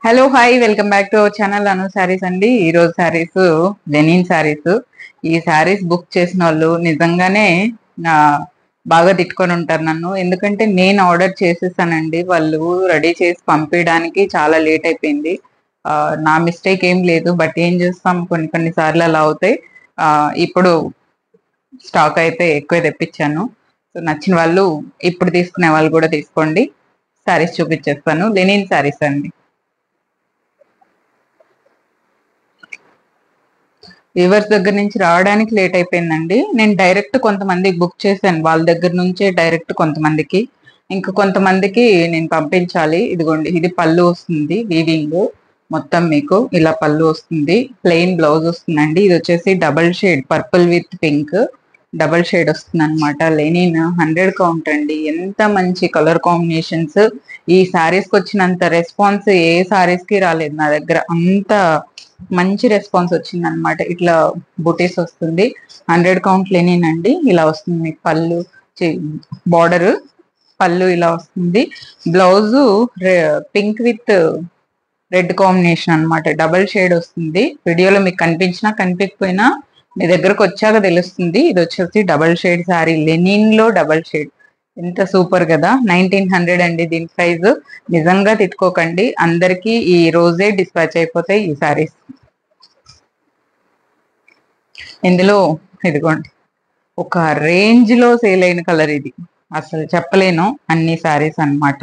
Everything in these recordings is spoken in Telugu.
Hello hi welcome back to our channel Anu saris అండి. ఈ రోజు శారీస్ లెనిన్ శారీస్. ఈ శారీస్ బుక్ చేసిన వాళ్ళు నిజంగానే నా బాగా తిట్టుకొని ఉంటారు నన్ను. ఎందుకంటే నేను ఆర్డర్ చేసేసానండి, వాళ్ళు రెడీ చేసి పంపించడానికి చాలా లేట్ అయిపోయింది. నా మిస్టేక్ ఏం లేదు, బట్ ఏం చేస్తాం, కొన్ని కొన్ని సార్లు అలా అవుతాయి. ఇప్పుడు స్టాక్ అయితే ఎక్కువ తెప్పించాను. సో నచ్చిన వాళ్ళు ఇప్పుడు తీసుకునే వాళ్ళు కూడా తీసుకోండి. శారీస్ చూపించేస్తాను. లెనిన్ శారీస్ అండి. వ్యూవర్స్ దగ్గర నుంచి రావడానికి లేట్ అయిపోయిందండి. నేను డైరెక్ట్ కొంతమందికి బుక్ చేశాను, వాళ్ళ దగ్గర నుంచే డైరెక్ట్ కొంతమందికి, ఇంకా కొంతమందికి నేను పంపించాలి. ఇదిగోండి, ఇది పళ్ళు వస్తుంది, వీవింగ్ మొత్తం మీకు ఇలా పళ్ళు వస్తుంది, ప్లెయిన్ బ్లౌజ్ వస్తుందండి. ఇది వచ్చేసి double shade purple with pink double shade వస్తుంది అనమాట. లెనిన్ 100 కౌంట్ అండి. ఎంత మంచి కలర్ కాంబినేషన్స్. ఈ శారీస్ కి వచ్చినంత రెస్పాన్స్ ఏ శారీస్ కి రాలేదు నా దగ్గర. అంత మంచి రెస్పాన్స్ వచ్చింది అనమాట. ఇట్లా బుటీస్ వస్తుంది, 100 కౌంట్ లెనిన్ అండి. ఇలా వస్తుంది మీకు పళ్ళు, బార్డర్ పళ్ళు ఇలా వస్తుంది. Blouse pink with red combination అన్నమాట, డబల్ షేడ్ వస్తుంది. వీడియోలో మీకు కనిపించినా కనిపించకపోయినా మీ దగ్గరకు వచ్చాక తెలుస్తుంది. ఇది వచ్చేసి డబల్ షేడ్ శారీ, లెనిన్ లో డబల్ షేడ్. ఎంత సూపర్ కదా. 1900 అండి దీని ప్రైస్. నిజంగా తిట్టుకోకండి, అందరికి ఈ రోజే డిస్పాచ్ అయిపోతాయి ఈ శారీస్. ఇందులో ఇదిగోండి, ఒక రేంజ్ లో సేల్ అయిన కలర్ ఇది, అసలు చెప్పలేను. అన్ని శారీస్ అన్నమాట.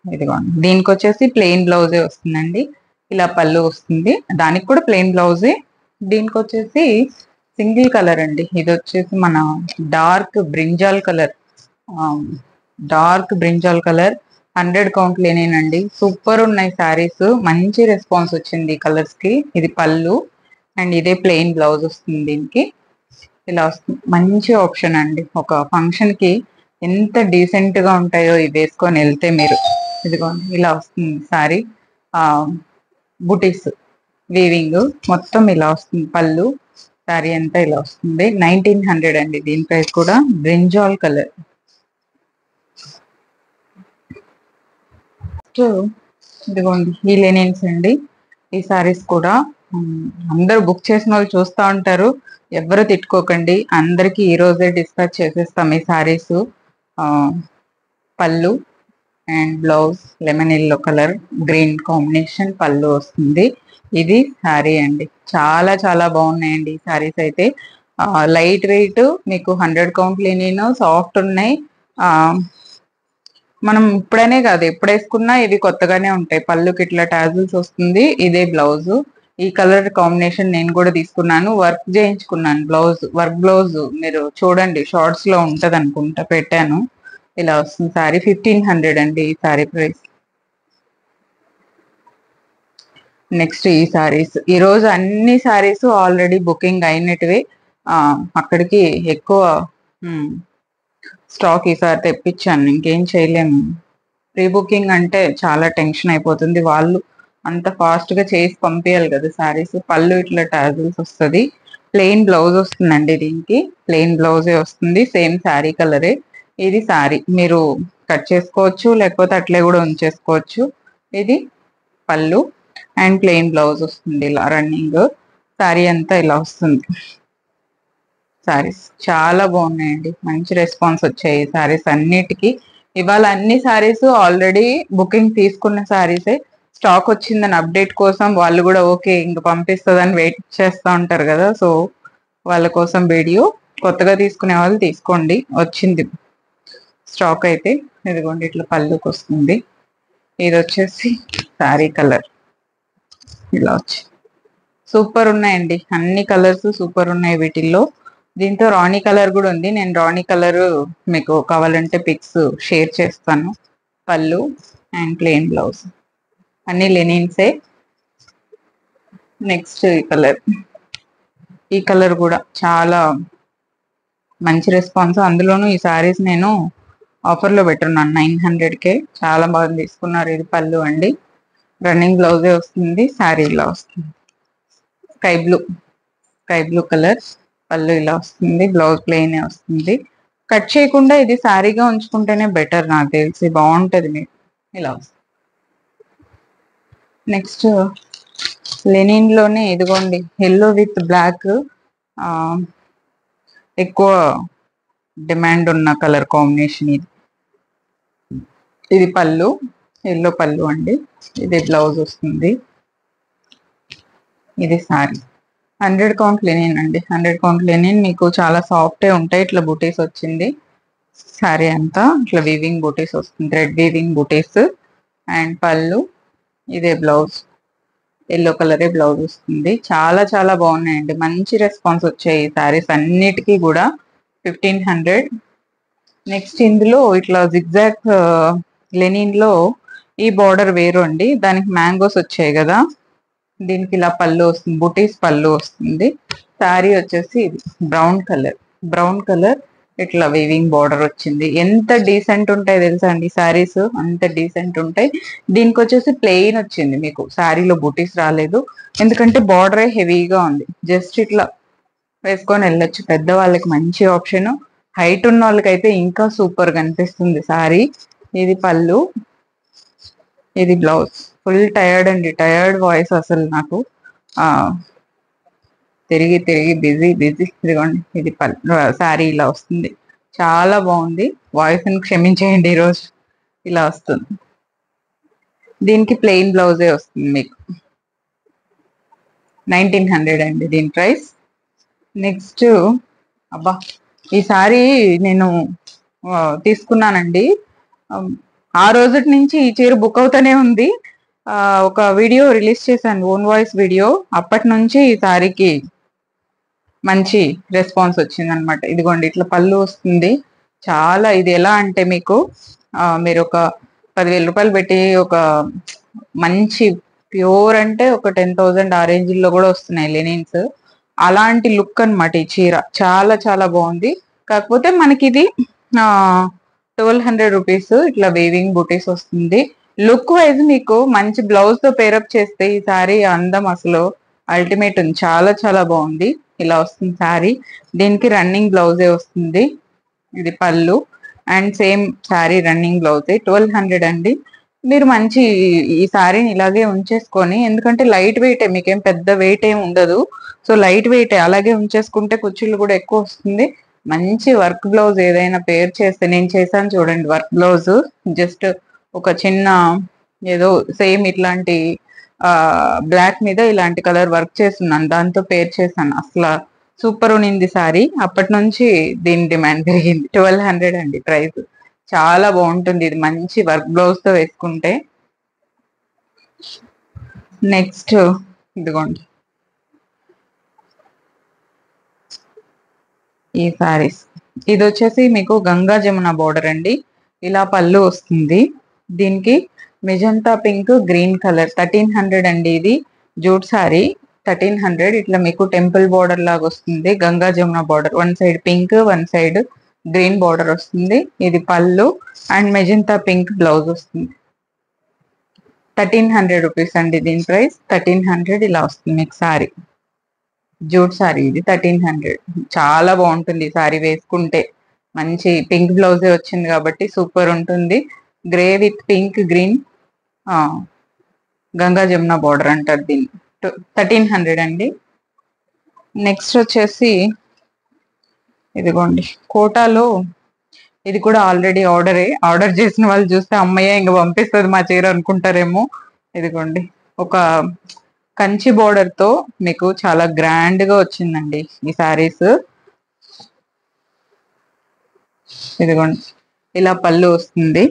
ఇదిగోండి, దీనికి వచ్చేసి ప్లెయిన్ బ్లౌజే వస్తుందండి. ఇలా పళ్ళు వస్తుంది, దానికి కూడా ప్లెయిన్ బ్లౌజే. దీనికి వచ్చేసి సింగిల్ కలర్ అండి. ఇది వచ్చేసి మన dark brinjal colour, dark brinjal colour. 100 count లేనేనండి. సూపర్ ఉన్నాయి శారీస్, మంచి రెస్పాన్స్ వచ్చింది కలర్స్ కి. ఇది పళ్ళు అండ్ ఇదే ప్లెయిన్ బ్లౌజ్ వస్తుంది దీనికి. ఇలా వస్తుంది, మంచి ఆప్షన్ అండి. ఒక ఫంక్షన్ కి ఎంత డీసెంట్ గా ఉంటాయో ఇవి వేసుకొని వెళ్తే మీరు. ఇదిగోండి, ఇలా వస్తుంది శారీ. బుటీస్ వీవింగ్ మొత్తం ఇలా వస్తుంది. పళ్ళు శారీ అంతా ఇలా వస్తుంది. 1900 అండి దీని ప్రైస్ కూడా. Brinjal colour. ఇదిగోండి, ఈ లెనిన్స్ అండి. ఈ సారీస్ కూడా అందరూ బుక్ చేసిన వాళ్ళు చూస్తూ ఉంటారు. ఎవరు తిట్టుకోకండి, అందరికి ఈ రోజే డిస్పాచ్ చేసేస్తాం ఈ సారీస్. పళ్ళు and blouse lemon yellow colour green combination పళ్ళు వస్తుంది. ఇది శారీ అండి. చాలా చాలా బాగున్నాయండి ఈ శారీస్ అయితే. లైట్ వెయిట్, మీకు 100 కౌంట్ లెనిన్, సాఫ్ట్ ఉన్నాయి. మనం ఇప్పుడనే కాదు, ఎప్పుడు వేసుకున్నా ఇవి కొత్తగానే ఉంటాయి. పళ్ళుకి ఇట్లా టాజిల్స్ వస్తుంది. ఇదే బ్లౌజ్. ఈ కలర్ కాంబినేషన్ నేను కూడా తీసుకున్నాను, వర్క్ చేయించుకున్నాను. బ్లౌజ్ వర్క్ బ్లౌజ్ మీరు చూడండి, షార్ట్స్ లో ఉంటది అనుకుంటా, పెట్టాను. ఇలా వస్తుంది శారీ. 1500 అండి ఈ శారీ ప్రైస్. నెక్స్ట్ ఈ శారీస్, ఈ రోజు అన్ని శారీస్ ఆల్రెడీ బుకింగ్ అయినటివి. అక్కడికి ఎక్కువ స్టాక్ ఈసారి తెప్పించాను, ఇంకేం చేయలేము. ప్రీ బుకింగ్ అంటే చాలా టెన్షన్ అయిపోతుంది. వాళ్ళు అంత ఫాస్ట్ గా చేసి పంపించాలి కదా శారీస్. పళ్ళు ఇట్లా టాజిల్స్ వస్తుంది, ప్లెయిన్ బ్లౌజ్ వస్తుందండి. దీనికి ప్లెయిన్ బ్లౌజే వస్తుంది, సేమ్ శారీ కలరే. ఇది శారీ మీరు కట్ చేసుకోవచ్చు, లేకపోతే అట్లే కూడా ఉంచేసుకోవచ్చు. ఇది పళ్ళు అండ్ ప్లెయిన్ బ్లౌజ్ వస్తుంది ఇలా రన్నింగ్. శారీ అంతా ఇలా వస్తుంది. శారీస్ చాలా బాగున్నాయండి, మంచి రెస్పాన్స్ వచ్చాయి ఈ శారీస్ అన్నిటికీ. ఇవాళ అన్ని శారీస్ ఆల్రెడీ బుకింగ్ తీసుకున్న శారీసే. స్టాక్ వచ్చిందని అప్డేట్ కోసం వాళ్ళు కూడా ఓకే ఇంక పంపిస్తుందని వెయిట్ చేస్తూ ఉంటారు కదా, సో వాళ్ళ కోసం వీడియో. కొత్తగా తీసుకునే వాళ్ళు తీసుకోండి, వచ్చింది స్టాక్ అయితే. ఇదిగోండి, ఇట్లా పళ్ళుకి వస్తుంది. ఇది వచ్చేసి శారీ కలర్ ఇలా వచ్చి సూపర్ ఉన్నాయండి. అన్ని కలర్స్ సూపర్ ఉన్నాయి వీటిల్లో. దీంతో రాణి కలర్ కూడా ఉంది. నేను రాణి కలర్ మీకు కావాలంటే పిక్స్ షేర్ చేస్తాను. పళ్ళు అండ్ ప్లెయిన్ బ్లౌజ్, అన్ని లెనిన్సే. నెక్స్ట్ ఈ కలర్, ఈ కలర్ కూడా చాలా మంచి రెస్పాన్స్. అందులోనూ ఈ శారీస్ నేను ఆఫర్లో పెట్టున్నాను 900కే. చాలా బాగా తీసుకున్నారు. ఇది పళ్ళు అండి, రన్నింగ్ బ్లౌజే వస్తుంది. శారీ ఇలా వస్తుంది, sky blue, sky blue colour. పళ్ళు ఇలా వస్తుంది, బ్లౌజ్ ప్లెయిన్ వస్తుంది. కట్ చేయకుండా ఇది శారీగా ఉంచుకుంటేనే బెటర్ నాకు తెలిసి, బాగుంటది మీకు. ఇలా వస్తుంది. నెక్స్ట్ లెనిన్ లోనే ఇదిగోండి ఎల్లో విత్ బ్లాక్, ఎక్కువ డిమాండ్ ఉన్న కలర్ కాంబినేషన్ ఇది. ఇది పళ్ళు, ఎల్లో పళ్ళు అండి. ఇది బ్లౌజ్ వస్తుంది. ఇది సారీ 100 కౌంట్ లెనిన్ అండి. 100 కౌంట్ లెనిన్ మీకు చాలా సాఫ్ట్ ఉంటాయి. ఇట్లా బుటీస్ వచ్చింది సారీ అంతా, ఇట్లా వీవింగ్ బుటీస్ వస్తుంది, థ్రెడ్ వీవింగ్ బుటీస్. అండ్ పళ్ళు, ఇదే బ్లౌజ్, ఎల్లో కలరే బ్లౌజ్ వస్తుంది. చాలా చాలా బాగున్నాయండి, మంచి రెస్పాన్స్ వచ్చాయి ఈ సారీస్ అన్నిటికీ కూడా. 1500. నెక్స్ట్ ఇందులో ఇట్లా జిగ్జాగ్ లెనిన్ లో ఈ బార్డర్ వేరు అండి, దానికి మ్యాంగోస్ వచ్చాయి కదా, దీనికి ఇలా పళ్ళు వస్తుంది, బుటీస్ పళ్ళు వస్తుంది. శారీ వచ్చేసి ఇది బ్రౌన్ కలర్, బ్రౌన్ కలర్ ఇట్లా వీవింగ్ బార్డర్ వచ్చింది. ఎంత డీసెంట్ ఉంటాయి తెలుసా అండి శారీస్, అంత డీసెంట్ ఉంటాయి. దీనికి వచ్చేసి ప్లెయిన్ వచ్చింది, మీకు శారీలో బుటీస్ రాలేదు, ఎందుకంటే బార్డరే హెవీగా ఉంది. జస్ట్ ఇట్లా వేసుకొని వెళ్ళొచ్చు, పెద్దవాళ్ళకి మంచి ఆప్షన్. హైట్ ఉన్న వాళ్ళకైతే ఇంకా సూపర్ గా అనిపిస్తుంది శారీ. ఇది పళ్ళు, ఇది బ్లౌజ్. ఫుల్ టయర్డ్ అండి, టయర్డ్ వాయిస్ అసలు నాకు, ఆ తిరిగి తిరిగి బిజీ బిజీ. ఇదిగోండి ఇది శారీ ఇలా వస్తుంది, చాలా బాగుంది. వాయిస్ ని క్షమించేయండి, ఈరోజు ఇలా వస్తుంది. దీనికి ప్లెయిన్ బ్లౌజే వస్తుంది మీకు. 1900 అండి దీని ప్రైస్. నెక్స్ట్, అబ్బా ఈ సారీ నేను తీసుకున్నానండి, ఆ రోజుటి నుంచి ఈ చీర బుక్ అవుతానే ఉంది. ఒక వీడియో రిలీజ్ చేశాను, ఓన్ వాయిస్ వీడియో, అప్పటి నుంచి ఈ సారీకి మంచి రెస్పాన్స్ వచ్చింది అనమాట. ఇదిగోండి ఇట్లా పళ్ళు వస్తుంది. చాలా ఇది ఎలా అంటే మీకు, మీరు ఒక 10,000 రూపాయలు పెట్టి ఒక మంచి ప్యూర్ అంటే ఒక 10,000 ఆ రేంజ్ లో కూడా వస్తున్నాయి లెనిన్స్. అలాంటి లుక్ అనమాట ఈ చీర, చాలా చాలా బాగుంది. కాకపోతే మనకి ఇది 1200 రూపీస్, ఇట్లా వీవింగ్ బుటీస్ వస్తుంది. లుక్ వైజ్ మీకు మంచి బ్లౌజ్ తో పేరప్ చేస్తే ఈ సారీ అందం అసలు అల్టిమేట్ ఉంది, చాలా చాలా బాగుంది. ఇలా వస్తుంది సారీ, దీనికి రన్నింగ్ బ్లౌజే వస్తుంది. ఇది పళ్ళు అండ్ సేమ్ సారీ రన్నింగ్ బ్లౌజే. 1200 అండి. మీరు మంచి ఈ సారీని ఇలాగే ఉంచేసుకొని, ఎందుకంటే లైట్ వెయిట్, మీకేం పెద్ద వెయిట్ ఏం ఉండదు, సో లైట్ వెయిట్ అలాగే ఉంచేసుకుంటే కుర్చీలు కూడా ఎక్కువ వస్తుంది. మంచి వర్క్ బ్లౌజ్ ఏదైనా పేర్ చేస్తే, నేను చేశాను చూడండి వర్క్ బ్లౌజ్, జస్ట్ ఒక చిన్న ఏదో సేమ్ ఇట్లాంటి బ్లాక్ మీద ఇలాంటి కలర్ వర్క్ చేస్తున్నాను, దాంతో పేర్ చేశాను, అసలు సూపర్ ఉన్నింది సారీ. అప్పటి నుంచి దీని డిమాండ్ పెరిగింది. 1200 అండి ప్రైస్, చాలా బాగుంటుంది ఇది మంచి వర్క్ బ్లౌజ్ తో వేసుకుంటే. నెక్స్ట్ ఇదిగోండి ఈ సారీస్, ఇది వచ్చేసి మీకు గంగా జమున బోర్డర్ అండి. ఇలా పళ్ళు వస్తుంది, దీనికి మెజంతా పింక్ గ్రీన్ కలర్. 1300 అండి ఇది జూట్ సారీ. 1300 ఇట్లా మీకు టెంపుల్ బోర్డర్ లాగా వస్తుంది, Ganga Jamuna border, one side pink one side green border వస్తుంది. ఇది పళ్ళు అండ్ మెజంతా పింక్ బ్లౌజ్ వస్తుంది. 1300 రూపీస్ అండి దీని ప్రైస్. 1300 ఇలా వస్తుంది మీకు సారీ, జూట్ సారీ ఇది. 1300, చాలా బాగుంటుంది ఈ సారీ వేసుకుంటే. మంచి పింక్ బ్లౌజే వచ్చింది కాబట్టి సూపర్ ఉంటుంది. Grey with pink green, Ganga Jamuna border అంటారు దీన్ని. 1300 అండి. నెక్స్ట్ వచ్చేసి ఇదిగోండి కోటాలో, ఇది కూడా ఆల్రెడీ ఆర్డర్ చేసిన వాళ్ళు చూస్తే అమ్మయ్య ఇంక పంపిస్తుంది మా చీర అనుకుంటారేమో. ఇదిగోండి ఒక కంచి బోర్డర్ తో మీకు చాలా గ్రాండ్ గా వచ్చిందండి ఈ సారీస్. ఇదిగోండి ఇలా పళ్ళు వస్తుంది,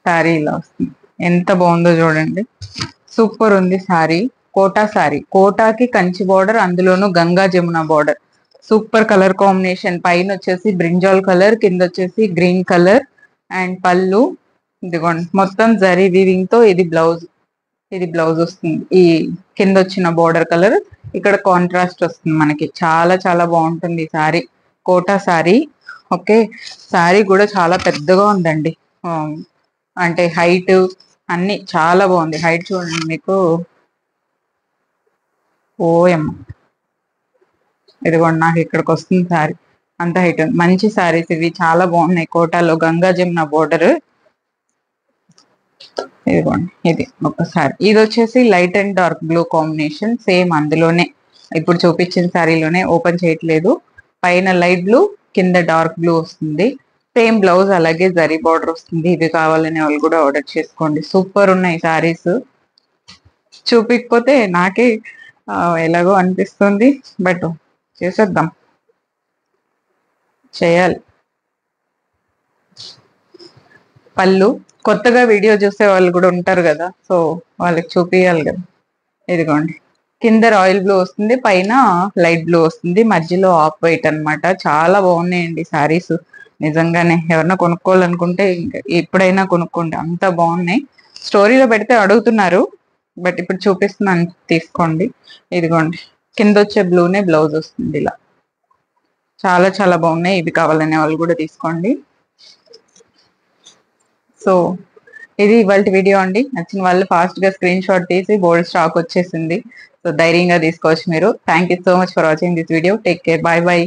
సారీ ఇలా వస్తుంది, ఎంత బాగుందో చూడండి, సూపర్ ఉంది సారీ. కోటా సారీ, కోటాకి కంచి బోర్డర్, అందులోను Ganga Jamuna border, super colour combination. పైన వచ్చేసి బ్రింజాల్ కలర్, కింద వచ్చేసి గ్రీన్ కలర్ అండ్ పళ్ళు. ఇదిగోండి మొత్తం జరీ వీవింగ్ తో ఇది బ్లౌజ్, ఇది బ్లౌజ్ వస్తుంది. ఈ కింద వచ్చిన బోర్డర్ కలర్ ఇక్కడ కాంట్రాస్ట్ వస్తుంది మనకి. చాలా చాలా బాగుంటుంది ఈ సారీ, కోటా సారీ. ఓకే, సారీ కూడా చాలా పెద్దగా ఉందండి, అంటే హైట్ అన్ని చాలా బాగుంది. హైట్ చూడండి మీకు, ఓఎం ఇదిగోండి నాకు ఇక్కడికి వస్తుంది సారీ, అంత హైట్ ఉంది. మంచి సారీస్ ఇవి, చాలా బాగున్నాయి. కోటాలో గంగా జమున బోర్డర్, ఇదిగోండి, ఇది ఒకసారి. ఇది వచ్చేసి light and dark blue combination, same అందులోనే ఇప్పుడు చూపించిన శారీలోనే, ఓపెన్ చేయట్లేదు. పైన లైట్ బ్లూ, కింద డార్క్ బ్లూ వస్తుంది. సేమ్ బ్లౌజ్ అలాగే జరీ బార్డర్ వస్తుంది. ఇవి కావాలనే వాళ్ళు కూడా ఆర్డర్ చేసుకోండి. సూపర్ ఉన్నాయి శారీస్. చూపించకపోతే నాకే ఎలాగో అనిపిస్తుంది, బట్ చేసేద్దాం, చేయాలి. పళ్ళు కొత్తగా వీడియో చూసే వాళ్ళు కూడా ఉంటారు కదా, సో వాళ్ళకి చూపియాలి కదా. ఇదిగోండి, కింద రాయల్ బ్లూ వస్తుంది, పైన లైట్ బ్లూ వస్తుంది, మధ్యలో ఆఫ్ వైట్ అన్నమాట. చాలా బాగున్నాయండి శారీస్. నిజంగానే ఎవరన్నా కొనుక్కోవాలనుకుంటే ఇంకా ఎప్పుడైనా కొనుక్కోండి, అంత బాగున్నాయి. స్టోరీలో పెడితే అడుగుతున్నారు, బట్ ఇప్పుడు చూపిస్తున్నాను, తీసుకోండి. ఇదిగోండి, కింద వచ్చే బ్లూనే బ్లౌజ్ వస్తుంది ఇలా. చాలా చాలా బాగున్నాయి. ఇవి కావాలనే వాళ్ళు కూడా తీసుకోండి. సో ఇది ఇవాళ వీడియో అండి. నచ్చిన వాళ్ళు ఫాస్ట్ గా స్క్రీన్ షాట్ తీసి, బోల్డ్ స్టాక్ వచ్చేసింది, సో ధైర్యంగా తీసుకోవచ్చు మీరు. Thank you so much for watching this video. Take care, bye bye.